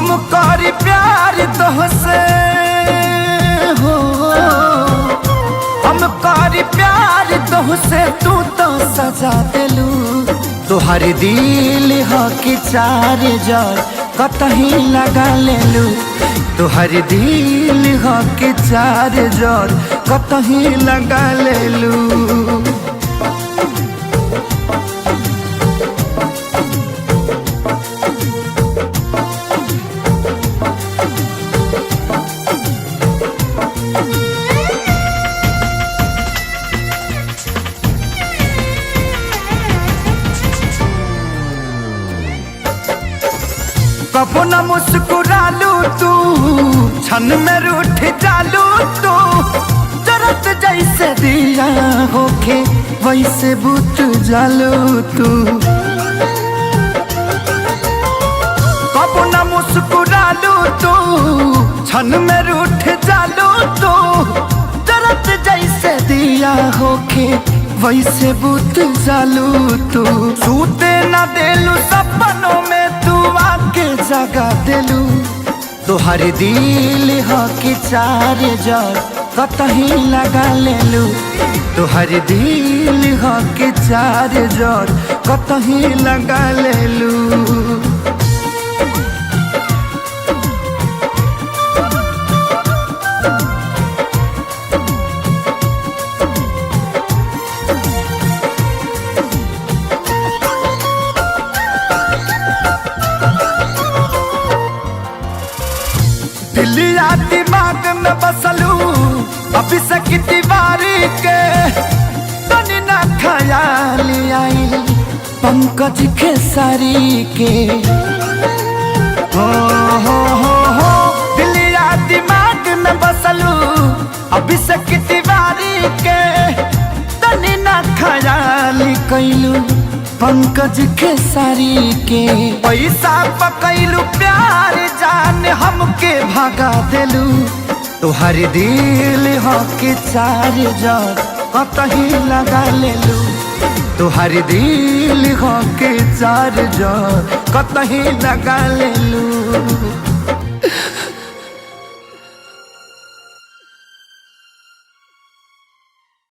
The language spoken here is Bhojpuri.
हम करी प्यार तोहसे हो, हम करी प्यार तोहसे तू तो सजा दिलू। तुहार दिल हो कि चार जार कतही लगा लेलू। तुहार दिल हो कि चार जार कतही लगा लेलू। कबो न मुस्कुरालू तू, क्षण में रूठ जालू तू। जरत जैसे दिया होके वैसे बुझ जालू तू। कबो न मुस्कुरालू तू, क्षण में रूठ जालू तू। जरत जैसे दिया होके वैसे बुझ जालू तू। सूते न देलू सपनों में तू आके जगा दिलू। तुहार दिल हो कि चार जार कतही लगा लेलू। तुहार दिल हो कि चार जार कतही लगा लेलू। दिलिया दिमाग में बसलू अभी से की दीवारी के। तनी ना ख्याल आई पंकज खेसारी के। हो दिलिया दिमाग में बसलू अभी से की दीवारी के। तनी ना ख्याल कैलू पंकज खेसारी के। पैसा पकैलू प्यार जान हमके भगा दिलू। तुहार दिल हो कि चार जार कतही लगा लेलू। तुहार दिल हो कि चार जार कतही लगा लेलू।